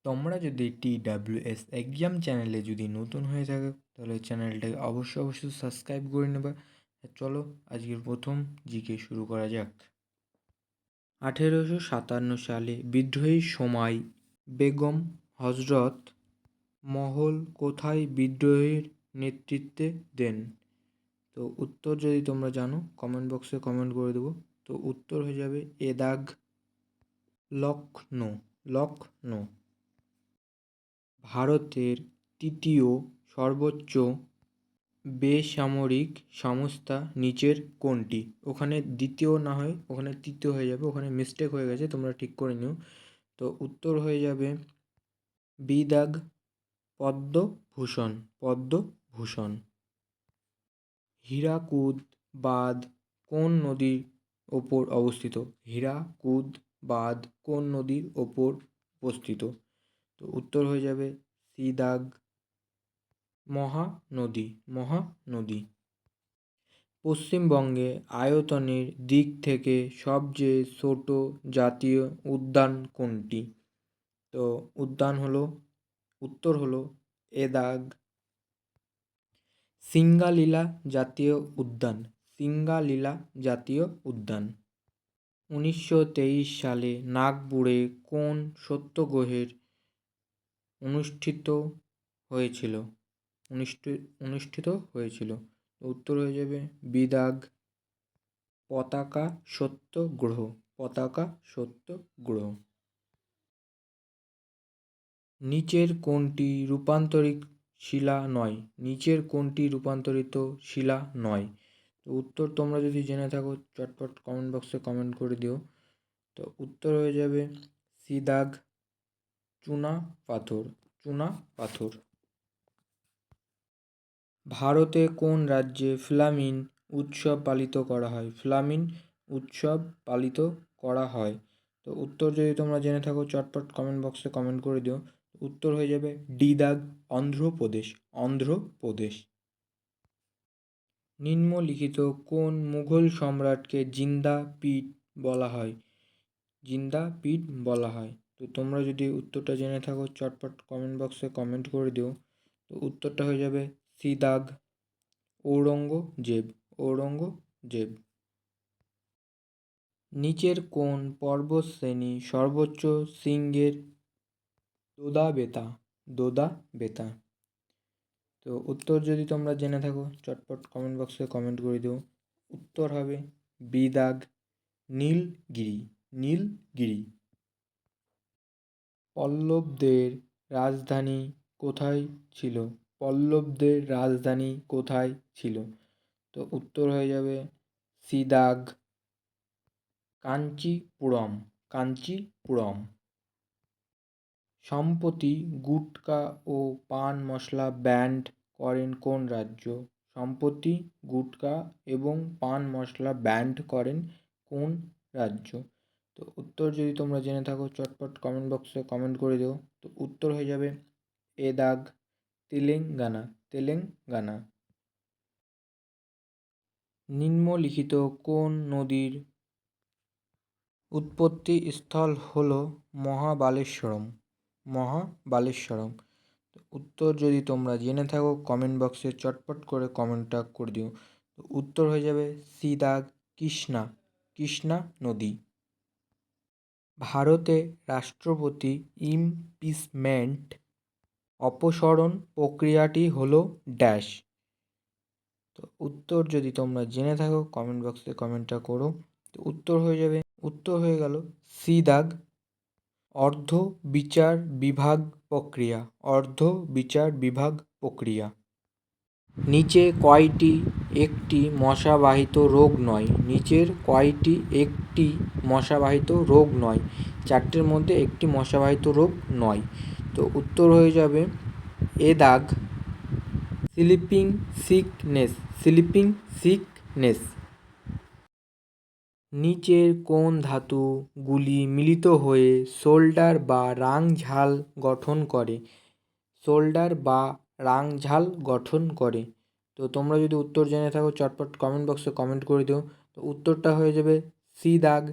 তোমরা যদি TWS exam চ্যানেলে যদি নতুন হয়ে থাকো তাহলে চ্যানেলটাকে অবশ্যই সাবস্ক্রাইব করে নেবে। চলো আজকের প্রথম জিকে শুরু করা যাক। 1857 সালে বিদ্রোহের সময় বেগম হজরত মহল কোথায় বিদ্রোহের নেতৃত্বে দেন? তো উত্তর যদি তোমরা জানো কমেন্ট বক্সে কমেন্ট করে দেবো। তো উত্তর হয়ে যাবে এদাগ, লখনৌ। ভারতের তৃতীয় সর্বোচ্চ বেসামরিক সংস্থা নিচের কোনটি? ওখানে দ্বিতীয় না হয় ওখানে তৃতীয় হয়ে যাবে, ওখানে মিস্টেক হয়ে গেছে, তোমরা ঠিক করে নিও। তো উত্তর হয়ে যাবে বিদাগ, পদ্মভূষণ। হীরাকুদ বাঁধ কোন নদীর ওপর অবস্থিত? হীরাকুদ বাঁধ কোন নদীর ওপর অবস্থিত? তো উত্তর হয়ে যাবে সিদাগ, মহানদী। পশ্চিমবঙ্গে আয়তনের দিক থেকে সবচেয়ে ছোট জাতীয় উদ্যান কোনটি? তো উত্তর হলো এদাগ, সিঙ্গালীলা জাতীয় উদ্যান। 1923 সালে নাগপুরে কোন সত্যাগ্রহের অনুষ্ঠিত হয়েছিল? উত্তর হয়ে যাবে বিদাগ, পতাকা সত্যাগ্রহ। নিচের কোনটি রূপান্তরিত শিলা নয়? তো উত্তর তোমরা যদি জেনে থাকো চটপট কমেন্ট বক্সে কমেন্ট করে দিও। তো উত্তর হয়ে যাবে সিদাগ, চুনা পাথর। ভারতে কোন রাজ্যে ফ্লামিন উৎসব পালিত করা হয়? তো উত্তর যদি তোমরা জেনে থাকো চটপট কমেন্ট বক্সে কমেন্ট করে দিও। উত্তর হয়ে যাবে ডিদাগ, অন্ধ্রপ্রদেশ। নিম্নলিখিত কোন মুঘল সম্রাটকে জিন্দা পিট বলা হয়? তো তোমরা যদি উত্তরটা জেনে থাকো চটপট কমেন্ট বক্সে কমেন্ট করে দিও। তো উত্তরটা হয়ে যাবে সিদাগ, ঔরঙ্গজেব। নিচের কোন পর্বতশ্রেণী সর্বোচ্চ শৃঙ্গের দোদা বেতা? তো উত্তর যদি তোমরা জেনে থাকো চটপট কমেন্ট বক্সে কমেন্ট করে দিও। উত্তর হবে বিদাগ, নীলগিরি। পল্লবদের রাজধানী কোথায় ছিল? তো উত্তর হয়ে যাবে সিদাগ, কাঞ্চিপুরম। সম্প্রতি গুটখা ও পান মশলা ব্যান করেন কোন রাজ্য? তো উত্তর যদি তোমরা জেনে থাকো চটপট কমেন্ট বক্সে কমেন্ট করে দিও। তো উত্তর হয়ে যাবে এদাগ, তেলেঙ্গানা। নিম্নলিখিত কোন নদীর উৎপত্তি স্থল হলো মহাবালেশ্বরম? উত্তর যদি তোমরা জেনে থাকো কমেন্ট বক্সে চটপট করে কমেন্টটা করে দিও। তো উত্তর হয়ে যাবে সিদাগ, কৃষ্ণা নদী। ভারতে রাষ্ট্রপতি ইমপিচমেন্ট অপসারণ প্রক্রিয়াটি হলো ড্যাশ। তো উত্তর যদি তোমরা জেনে থাকো কমেন্ট বক্সে কমেন্টটা করো। তো উত্তর হয়ে গেল সিদাগ, অর্ধ বিচার বিভাগ প্রক্রিয়া। নিচে কয়টি একটি মশাবাহিত রোগ নয়? চারটের মধ্যে একটি মশাবাহিত রোগ নয়। তো উত্তর হয়ে যাবে এদাগ, স্লিপিং সিকনেস। নিচের কোন ধাতুগুলি মিলিত হয়ে সোল্ডার বা রাংঝাল গঠন করে? তো তোমরা যদি উত্তর জেনে থাকো চটপট কমেন্ট বক্সে কমেন্ট করে দিও। তো উত্তরটা হয়ে যাবে সিদাগ,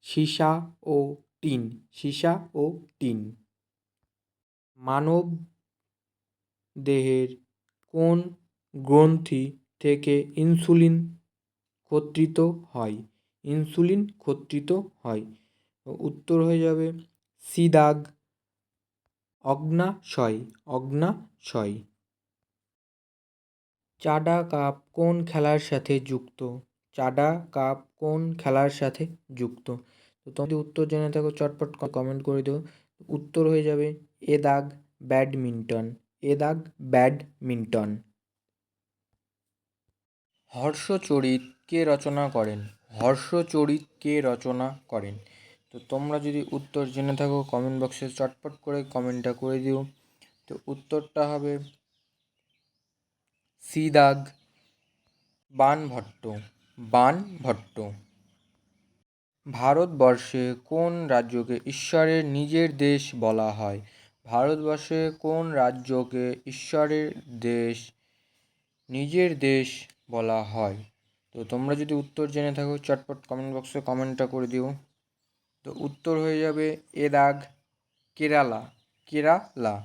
সীসা ও টিন। মানব দেহের কোন গ্রন্থি থেকে ইনসুলিন ক্ষত্রিত হয়? ইনসুলিন ক্ষত্রিত হয়। উত্তর হয়ে যাবে সি দাগ, অগ্ন্যাশয়। অগ্ন্যাশয়। চাডা কাপ কোন খেলার সাথে যুক্ত? চাডা কাপ কোন খেলার সাথে যুক্ত? তো তোমরা যদি উত্তর জেনে থাকো চটপট কমেন্ট করে দিও। উত্তর হয়ে যাবে এ দাগ, ব্যাডমিন্টন। এ দাগ, ব্যাডমিন্টন। হর্ষচরিত কে রচনা করেন? হর্ষচরিত কে রচনা করেন? তো তোমরা যদি উত্তর জেনে থাকো কমেন্ট বক্সে চটপট করে কমেন্টটা করে দিও। তো উত্তরটা হবে সি দাগ, বাণভট্ট। বাণভট্ট। ভারতবর্ষে কোন রাজ্যকে ঈশ্বরের নিজের দেশ বলা হয়? ভারতবর্ষে কোন রাজ্যকে ঈশ্বরের দেশ, নিজের দেশ বলা হয়? তো তোমরা যদি উত্তর জেনে থাকো চটপট কমেন্ট বক্সে কমেন্টটা করে দিও। তো উত্তর হয়ে যাবে এ দাগ, কেরালা। কেরালা।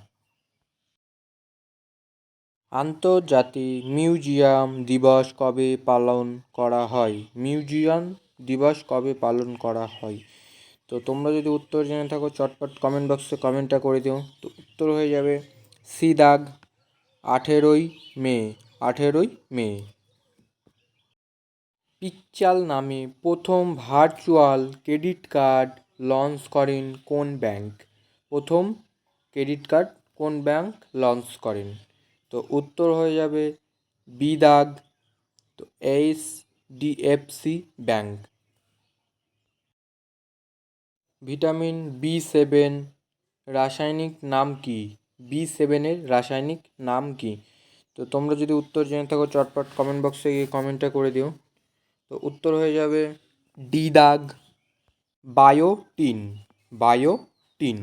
আন্তর্জাতিক মিউজিয়াম দিবস কবে পালন করা হয়? মিউজিয়াম দিবস কবে পালন করা হয়? তো তোমরা যদি উত্তর জেনে থাকো চটপট কমেন্ট বক্সে কমেন্টটা করে দিও। তো উত্তর হয়ে যাবে সি দাগ, 18ই মে। 18ই মে। পিকচাল নামে প্রথম ভার্চুয়াল ক্রেডিট কার্ড লঞ্চ করেন কোন ব্যাংক? প্রথম ক্রেডিট কার্ড কোন ব্যাংক লঞ্চ করেন? তো উত্তর হয়ে যাবে বি দাগ, তো HDFC ব্যাংক। ভিটামিন B7 রাসায়নিক নাম কি? B7-এর রাসায়নিক নাম কি? তো তোমরা যদি উত্তর জেনে থাকো চটপট কমেন্ট বক্সে গিয়ে কমেন্টটা করে দিও। তো উত্তর হয়ে যাবে ডি দাগ, বায়োটিন। বায়োটিন।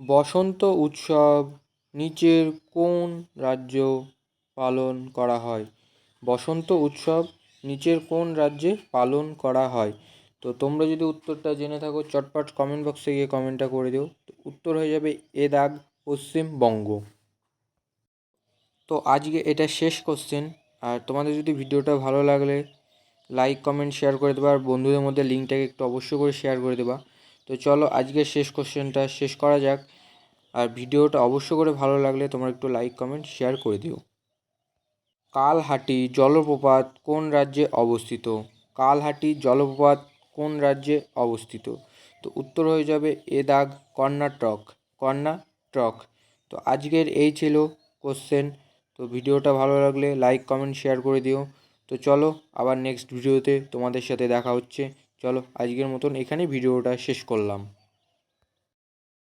বসন্ত উৎসব নিচের কোন রাজ্য পালন করা হয়? বসন্ত উৎসব নিচের কোন রাজ্যে পালন করা হয়? তো তোমরা যদি উত্তরটা জেনে থাকো চটপট কমেন্ট বক্সে গিয়ে কমেন্টটা করে দিও। তো উত্তর হয়ে যাবে এ দাগ, পশ্চিমবঙ্গ। তো আজকে এটা শেষ কোশ্চেন। আর তোমাদের যদি ভিডিওটা ভালো লাগলে লাইক কমেন্ট শেয়ার করে দেবা, আর বন্ধুদের মধ্যে লিঙ্কটাকে একটু অবশ্যই করে শেয়ার করে দেবা। তো চলো আজকের শেষ কোশ্চেনটা শেষ করা যাক। আর ভিডিওটা অবশ্য করে ভালো লাগলে তোমরা একটু লাইক কমেন্ট শেয়ার করে দিও। কালহাটি জলপ্রপাত কোন রাজ্যে অবস্থিত? কালহাটি জলপ্রপাত কোন রাজ্যে অবস্থিত? তো উত্তর হয়ে যাবে এ দাগ, কর্ণাটক। কর্ণাটক। তো আজকের এই ছিল কোশ্চেন। তো ভিডিওটা ভালো লাগলে লাইক কমেন্ট শেয়ার করে দিও। তো চলো আবার নেক্সট ভিডিওতে তোমাদের সাথে দেখা হচ্ছে। চলো আজকের মতন এখানেই ভিডিওটা শেষ করলাম।